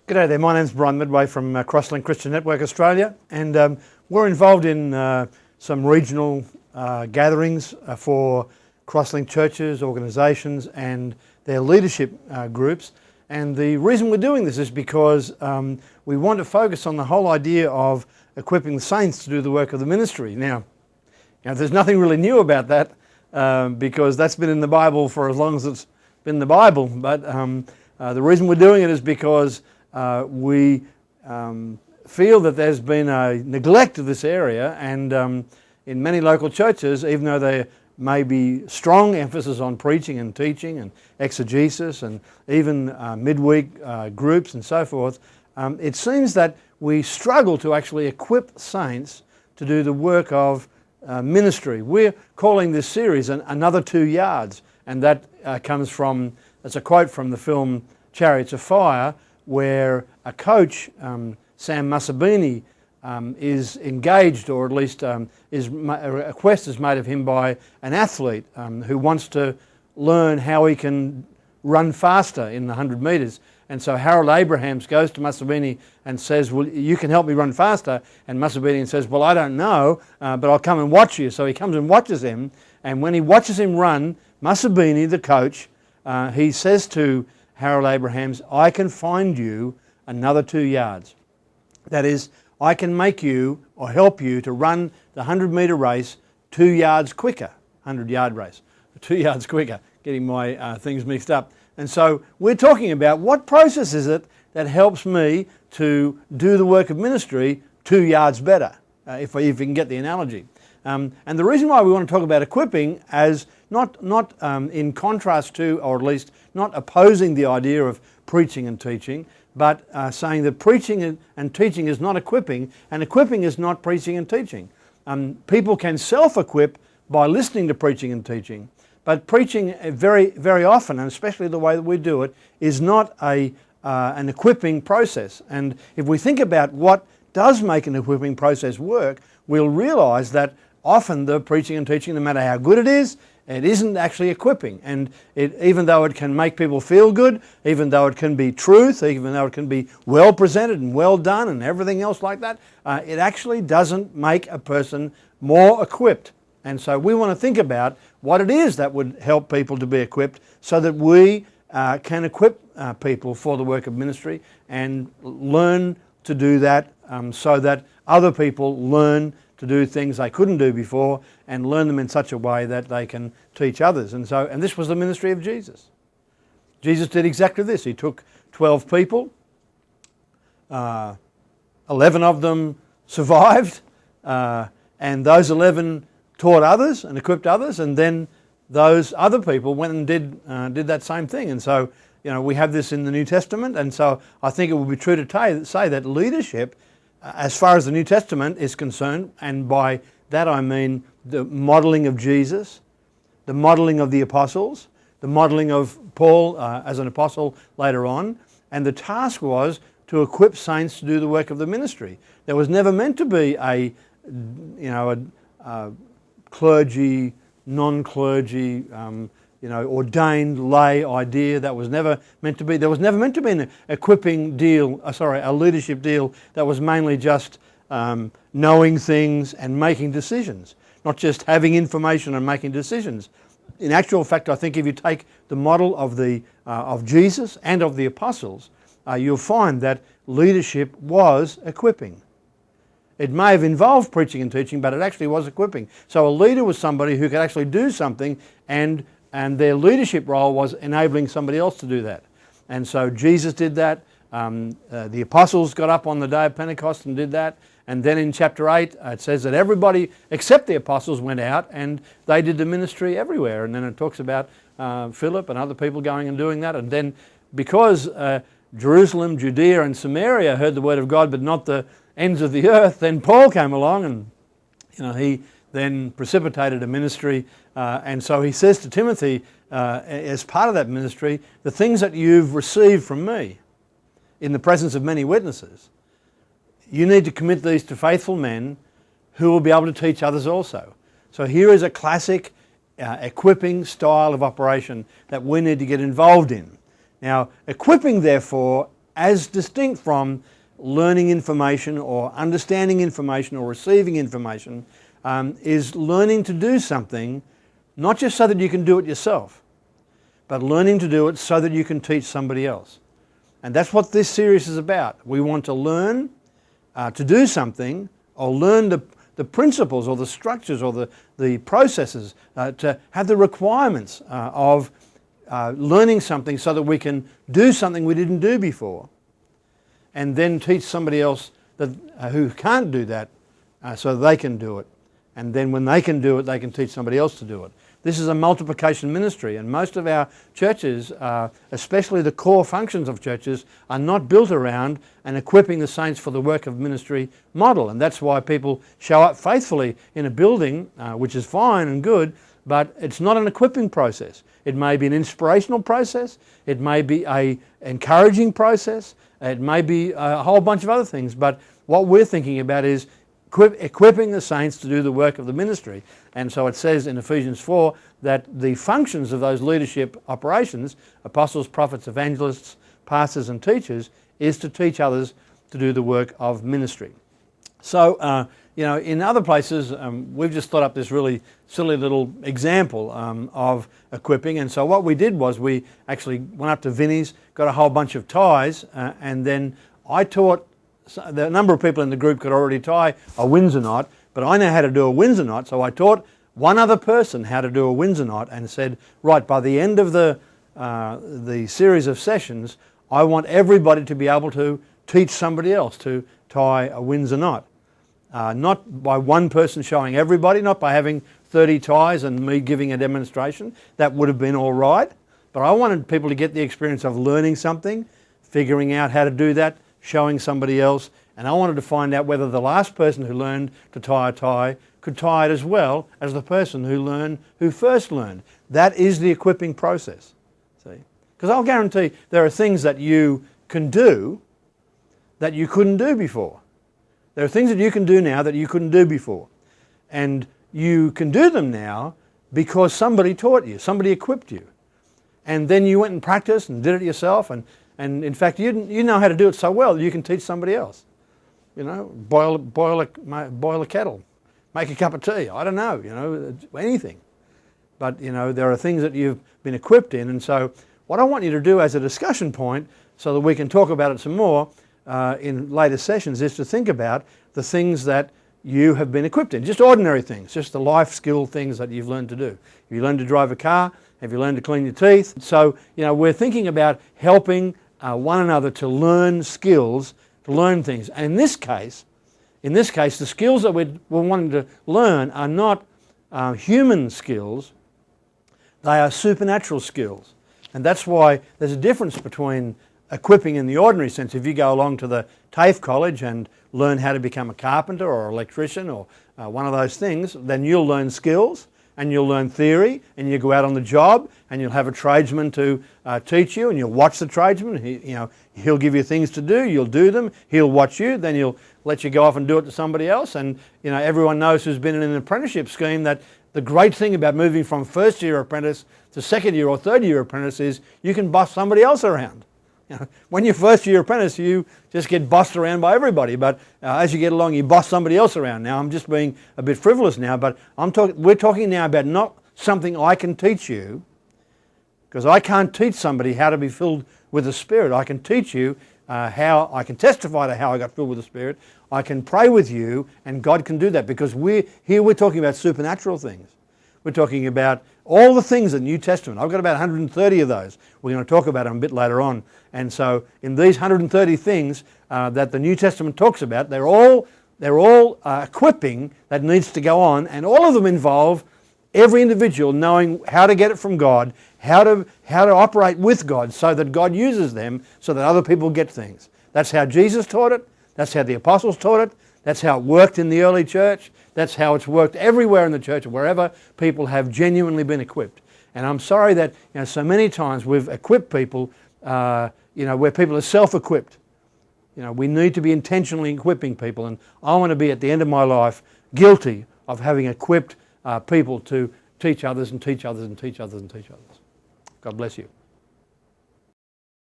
G'day there, my name's Brian Medway from Crosslink Christian Network Australia, and we're involved in some regional gatherings for Crosslink churches, organisations and their leadership groups. And the reason we're doing this is because we want to focus on the whole idea of equipping the saints to do the work of the ministry. Now there's nothing really new about that because that's been in the Bible for as long as it's been the Bible, but the reason we're doing it is because we feel that there's been a neglect of this area, and in many local churches, even though there may be strong emphasis on preaching and teaching and exegesis and even midweek groups and so forth, it seems that we struggle to actually equip saints to do the work of ministry. We're calling this series Another 2 Yards, and that comes from, it's a quote from the film Chariots of Fire, where a coach, Sam Musabini, is engaged, or at least a request is made of him by an athlete who wants to learn how he can run faster in the 100 metres. And so Harold Abrahams goes to Musabini and says, well, you can help me run faster. And Musabini says, well, I don't know, but I'll come and watch you. So he comes and watches him, and when he watches him run, Musabini, the coach, he says to Harold Abrahams, I can find you another 2 yards. That is, I can make you or help you to run the 100 metre race 2 yards quicker, 100-yard race, 2 yards quicker, getting my things mixed up. And so we're talking about what process is it that helps me to do the work of ministry 2 yards better, if you can get the analogy. And the reason why we want to talk about equipping as not in contrast to, or at least not opposing the idea of preaching and teaching, but saying that preaching and teaching is not equipping, and equipping is not preaching and teaching. People can self-equip by listening to preaching and teaching, but preaching very, very often, and especially the way that we do it, is not an equipping process. And if we think about what does make an equipping process work, we'll realise that often the preaching and teaching, no matter how good it isn't actually equipping. And even though it can make people feel good, even though it can be truth, even though it can be well presented and well done and everything else like that, it actually doesn't make a person more equipped. And so we want to think about what it is that would help people to be equipped so that we can equip people for the work of ministry and learn to do that so that other people learn to do things they couldn't do before and learn them in such a way that they can teach others. And this was the ministry of Jesus. Jesus did exactly this. He took 12 people, 11 of them survived, and those 11 taught others and equipped others, and then those other people went and did that same thing. And so, we have this in the New Testament, and so I think it would be true to say that leadership, as far as the New Testament is concerned, and by that I mean the modelling of Jesus, the modelling of the apostles, the modelling of Paul as an apostle later on, and the task was to equip saints to do the work of the ministry. There was never meant to be a clergy, non-clergy, ordained lay idea. That was never meant to be. There was never meant to be an equipping deal, a leadership deal that was mainly just knowing things and making decisions, not just having information and making decisions. In actual fact, I think if you take the model of Jesus and of the apostles, you'll find that leadership was equipping. It may have involved preaching and teaching, but it actually was equipping. So a leader was somebody who could actually do something, and their leadership role was enabling somebody else to do that. And so Jesus did that. The apostles got up on the day of Pentecost and did that. And then in chapter 8, it says that everybody except the apostles went out and they did the ministry everywhere. And then it talks about Philip and other people going and doing that. And then because Jerusalem, Judea and Samaria heard the word of God but not the ends of the earth, then Paul came along and he then precipitated a ministry. And so he says to Timothy, as part of that ministry, the things that you've received from me in the presence of many witnesses, you need to commit these to faithful men who will be able to teach others also. So here is a classic equipping style of operation that we need to get involved in. Now, equipping, therefore, as distinct from learning information or understanding information or receiving information, is learning to do something, not just so that you can do it yourself, but learning to do it so that you can teach somebody else. And that's what this series is about. We want to learn to do something, or learn the principles or the structures or the processes, to have the requirements of learning something so that we can do something we didn't do before, and then teach somebody else that, who can't do that, so they can do it. And then when they can do it, they can teach somebody else to do it. This is a multiplication ministry, and most of our churches, especially the core functions of churches, are not built around an equipping the saints for the work of ministry model. And that's why people show up faithfully in a building, which is fine and good, but it's not an equipping process. It may be an inspirational process, it may be an encouraging process, it may be a whole bunch of other things, but what we're thinking about is equipping the saints to do the work of the ministry. And so it says in Ephesians 4 that the functions of those leadership operations, apostles, prophets, evangelists, pastors and teachers, is to teach others to do the work of ministry. So, in other places, we've just thought up this really silly little example of equipping. And so what we did was we actually went up to Vinnie's, got a whole bunch of ties, and then I taught. So the number of people in the group could already tie a Windsor knot, but I know how to do a Windsor knot, so I taught one other person how to do a Windsor knot and said, right, by the end of the series of sessions, I want everybody to be able to teach somebody else to tie a Windsor knot. Not by one person showing everybody, not by having 30 ties and me giving a demonstration. That would have been all right, but I wanted people to get the experience of learning something, figuring out how to do that, showing somebody else, and I wanted to find out whether the last person who learned to tie a tie could tie it as well as the person who first learned. That is the equipping process. See? Because I'll guarantee there are things that you can do that you couldn't do before. There are things that you can do now that you couldn't do before. And you can do them now because somebody taught you, somebody equipped you. And then you went and practiced and did it yourself, and in fact, you know how to do it so well you can teach somebody else. Boil a kettle, make a cup of tea. I don't know, anything. But there are things that you've been equipped in, and so what I want you to do as a discussion point, so that we can talk about it some more in later sessions, is to think about the things that you have been equipped in, just ordinary things, just the life skill things that you've learned to do. Have you learned to drive a car? Have you learned to clean your teeth? So we're thinking about helping one another to learn skills, to learn things. And in this case, the skills that we're wanting to learn are not human skills, they are supernatural skills. And that's why there's a difference between equipping in the ordinary sense. If you go along to the TAFE college and learn how to become a carpenter or an electrician or one of those things, then you'll learn skills and you'll learn theory, and you go out on the job and you'll have a tradesman to teach you, and you'll watch the tradesman. He'll give you things to do, you'll do them, he'll watch you, then he'll let you go off and do it to somebody else. And everyone knows who's been in an apprenticeship scheme that the great thing about moving from first year apprentice to second year or third year apprentice is you can boss somebody else around. When you're first year apprentice, you just get bossed around by everybody, but as you get along, you boss somebody else around. Now, I'm just being a bit frivolous now, but we're talking now about not something I can teach you, because I can't teach somebody how to be filled with the Spirit. I can teach you how I can testify to how I got filled with the Spirit. I can pray with you, and God can do that, because we're talking about supernatural things. We're talking about all the things in the New Testament. I've got about 130 of those. We're going to talk about them a bit later on. And so in these 130 things that the New Testament talks about, they're all equipping that needs to go on, and all of them involve every individual knowing how to get it from God, how to operate with God so that God uses them so that other people get things. That's how Jesus taught it. That's how the apostles taught it. That's how it worked in the early church. That's how it's worked everywhere in the church, wherever people have genuinely been equipped. And I'm sorry that so many times we've equipped people, where people are self-equipped. We need to be intentionally equipping people, and I want to be at the end of my life guilty of having equipped people to teach others and teach others and teach others and teach others. God bless you.